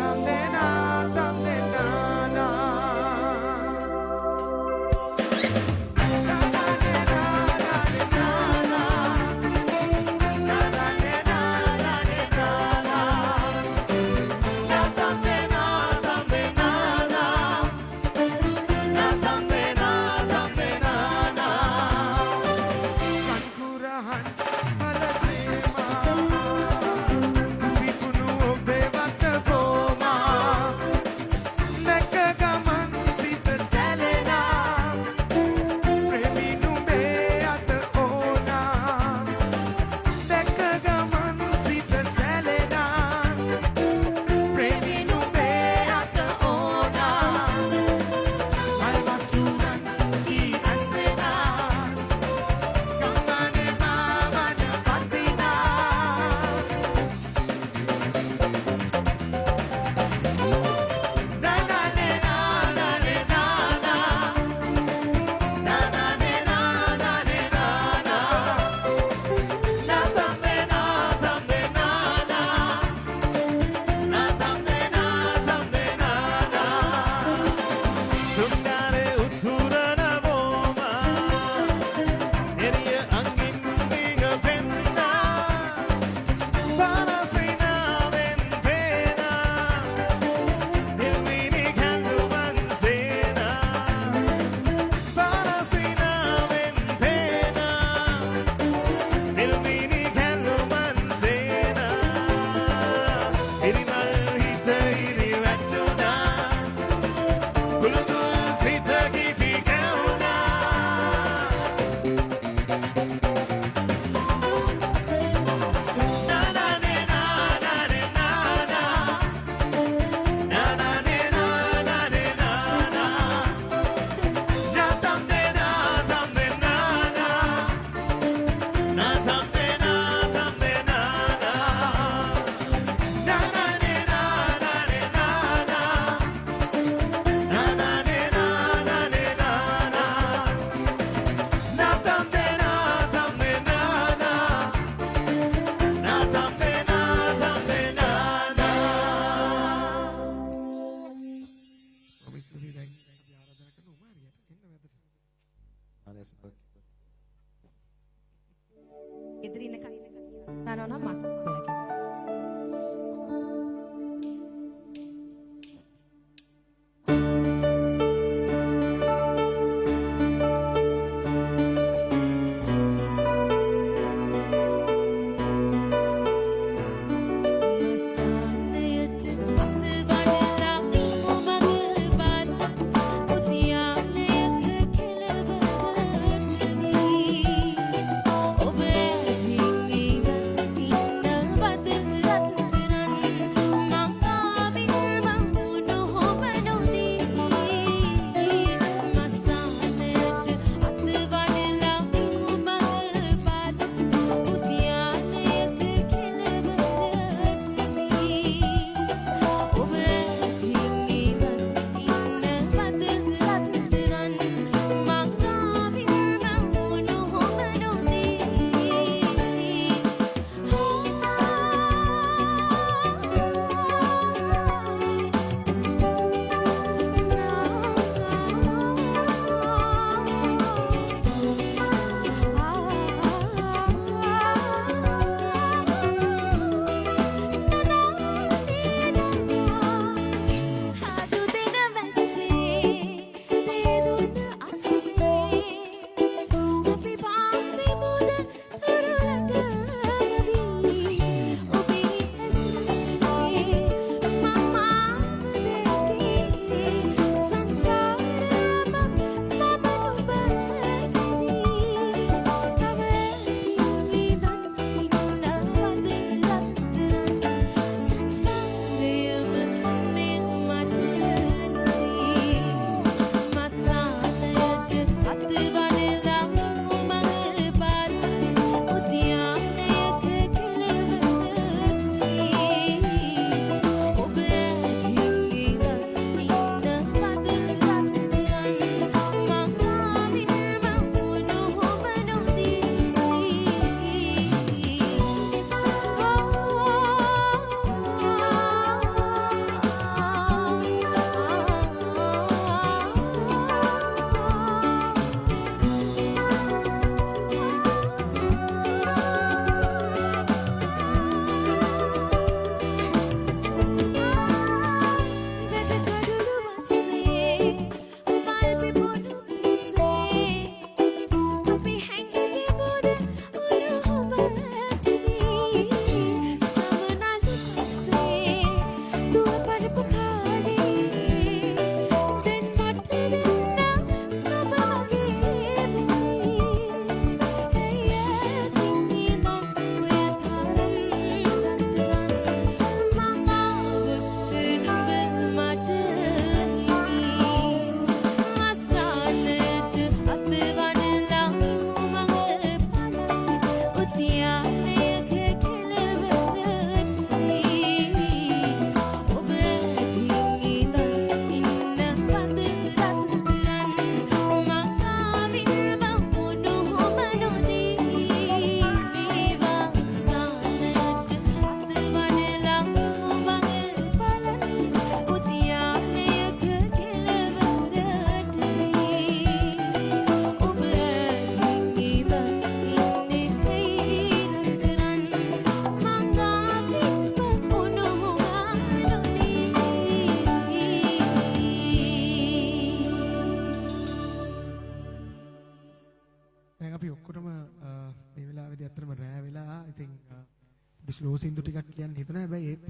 ස්ලෝ සින්දු ටිකක් කියන්න හිතන හැබැයි ඒත්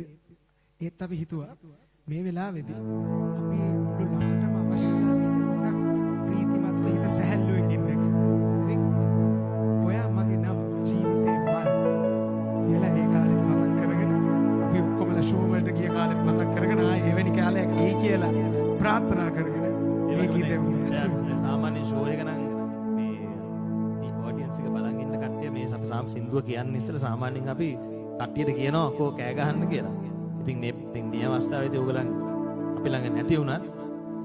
ඒත් අපි හිතුවා මේ වෙලාවේදී අපි මුළු ළඟටම අවශ්‍ය වෙලා තියෙන ප්‍රීතිමත් හිත සැහැල්ලුවෙන් ඉන්න එක. ඉතින් ඔයා මගේ නම් ජීවිතේ මල් කියලා ඒ කාලේ මතක් කරගෙන අපි ඔක්කොමලා ෂෝ වලට ගිය කාලෙත් මතක් කරගෙන ආයේ එවැනි කාලයක් එයි කියලා ප්‍රාර්ථනා කරගෙන මේ ගීතය සාමාන්‍ය ෂෝ එක නම් මේ ඔඩියන්ස් එක බලන් ඉන්න කට්ටිය මේ අපි සින්දුව කියන්නේ ඉස්සෙල්ලා සාමාන්‍යයෙන් අපි කට්ටියට කියනවා අකෝ කෑ ගහන්න කියලා. ඉතින් මේ අවස්ථාවේදී ඕගලන් අපි ළඟ නැති වුණත්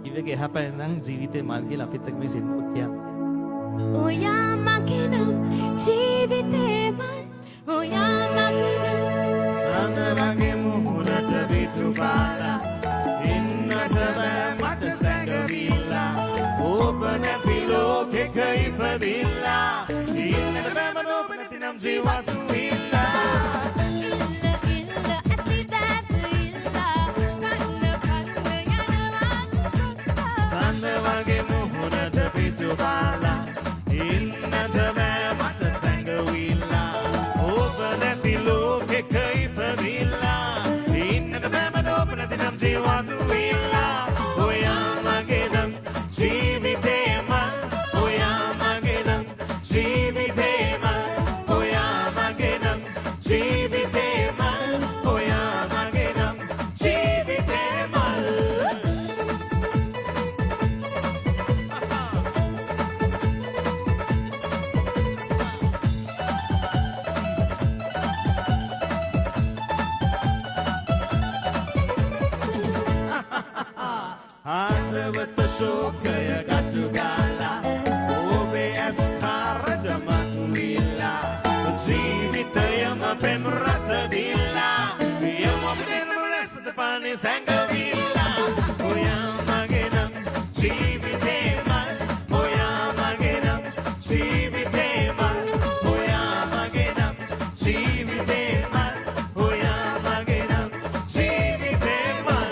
ඉවක එහාපැයි නම් ජීවිතේ මල් කියලා අපිත් එක්ක මේ සින්දුව කියන්නේ. ඔයා මගේ නම් ජීවිතේ මල් ඔයා මගේ නම් සඳ වගේ මුහුණට විතු පාලා ඉන්නට බෑ මට සැඟවිලා ඔබ නැති ලෝකෙක ඉපදිලා ඉන්නට බෑ මට ඔබ නැති නම් ජීවත් වෙලා Bala, inna jabaya mat sangawila, opana tilo ke kai padilla, inna jabaya mat opana dinam jeevatu villa, oya magenam jeevite mal, oya magenam jeevite mal, oya magenam jeevite mal, oya magenam jeevite mal. Handawat shokaya gatugala obe askara jamatulila jeevitayama pem rasadilla yama pem rasatapani sangavilla oya magenam jeevite mal oya magenam jeevite mal oya magenam jeevite mal oya magenam jeevite mal.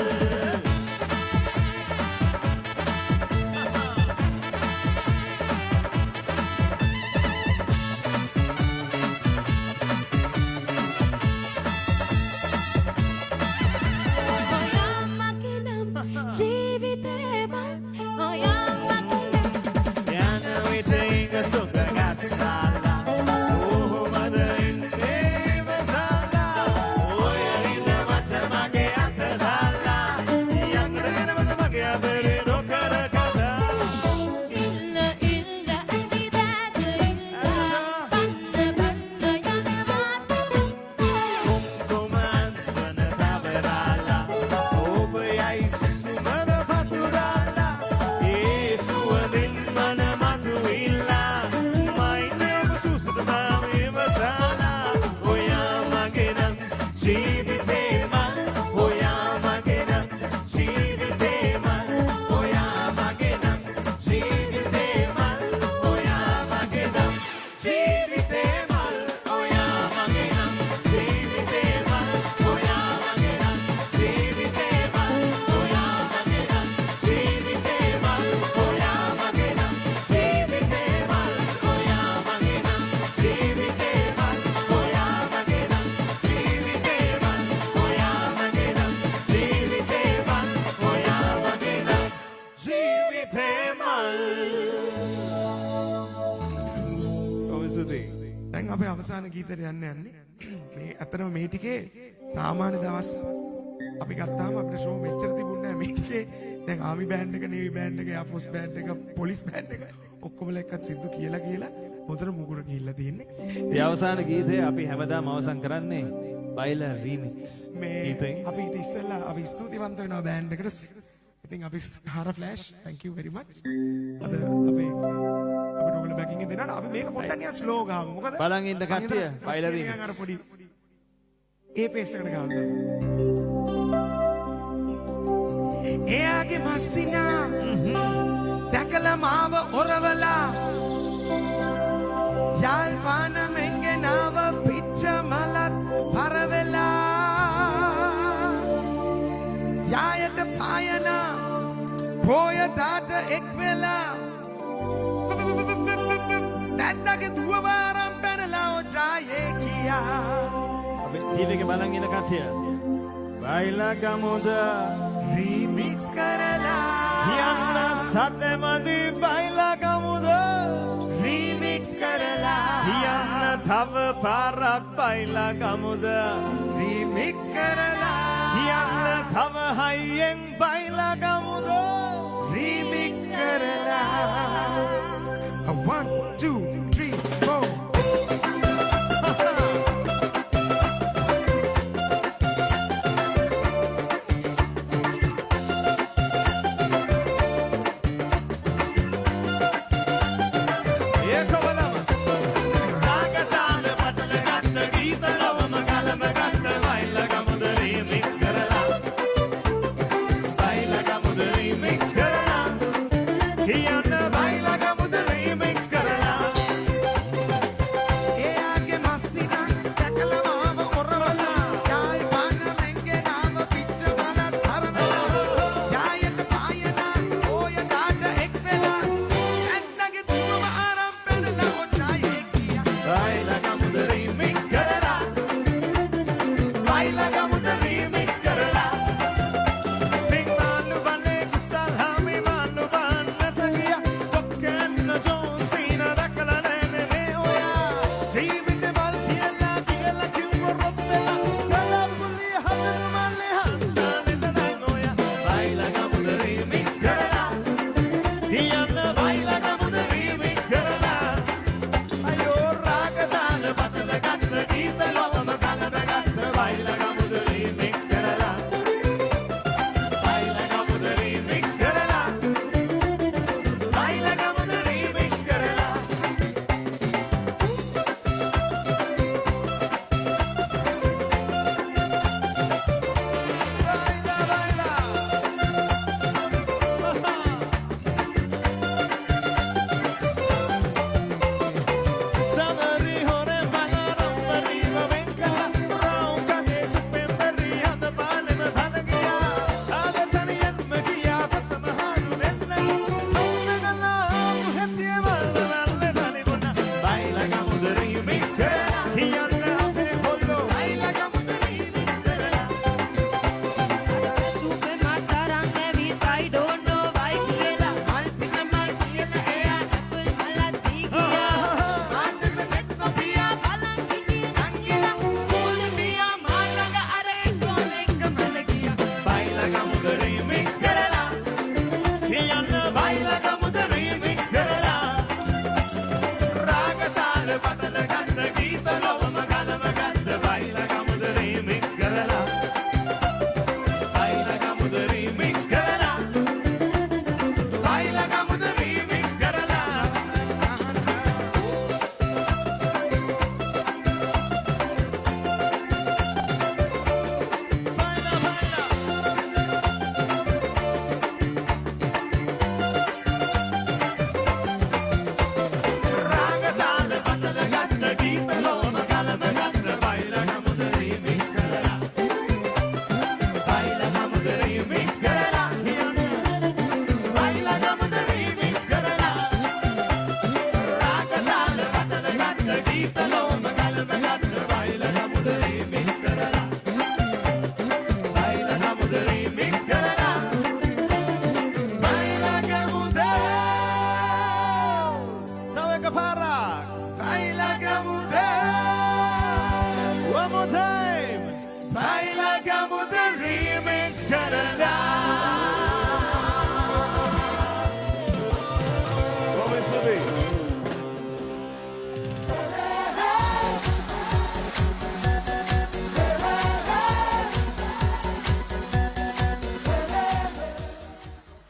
දැන් අපේ අවසාන ගීතයට යන්නේ මේ අතරම මේ ටිකේ සාමාන්‍ය දවස් අපි ගත්තාම අපේ ෂෝ මෙච්චර තිබුණේ නැහැ මේ ටිකේ දැන් ආමි බෑන්ඩ් එක නේවි බෑන්ඩ් එක එයාෆෝස් බෑන්ඩ් එක පොලිස් බෑන්ඩ් එක ඔක්කොම එක්කත් සිද්දු කියලා හොඳට මුගුර ගිහිල්ලා තියෙන්නේ. ඒ අවසාන ගීතය අපි හැමදාම අවසන් කරන්නේ බයිලා රීමික්ස් මේ අපි ඊට ඉස්සෙල්ලා අපි ස්තුතිවන්ත වෙනවා බෑන්ඩ් එකට. ඉතින් අපි හාර flash thank you very much. අද අපේ අපිට ඔයගොල්ලෝ බැකින් එක දෙනාට අපි මේක පොඩ්ඩක් නිකන් ස්ලෝ ගාමු. මොකද බලන් ඉන්න කට්ටිය බයිලා රීමික්ස් අර පොඩි ඒ පේස් එකට ගාන්න. එයාගේ මස්සිනා දැකලා මාව ඔරවලා යාල්පාන මෙංගෙනාව පිච්ච මලත් පරවෙලා යායට පායන පෝයදාට එක් වෙලා නැද්දගේ දුවවාරම් පැනලා ඔජායේ කියා අපි ටීවී එකේ බලන් ඉන්න කට්ටිය බයිලා ගමුද රීමික්ස් කරලා යන්න සතමදි බයිලා ගමුද රීමික්ස් කරලා යන්න තව පාරක් බයිලා ගමුද රීමික්ස් කරලා යන්න තව හයියෙන් බයිලා ගමුද රීමික්ස් කරලා 1 2 3 4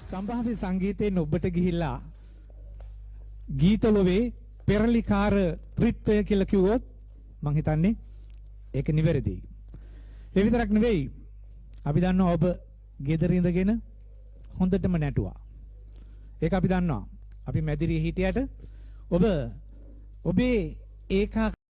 සම්භාව්‍ය සංගීතයෙන් ඔබට ගිහිල්ලා ගීතලොවේ පෙරලිකාර ත්‍රිත්වය කියලා කිව්වොත් මං හිතන්නේ ඒක නිවැරදි. ඒ විතරක් නෙවෙයි අපි දන්නවා ඔබ ගෙදර ඉඳගෙන හොඳටම නැටුවා. ඒක අපි දන්නවා. අපි මැදිරියේ හිටියට ඔබ ඔබේ ඒකා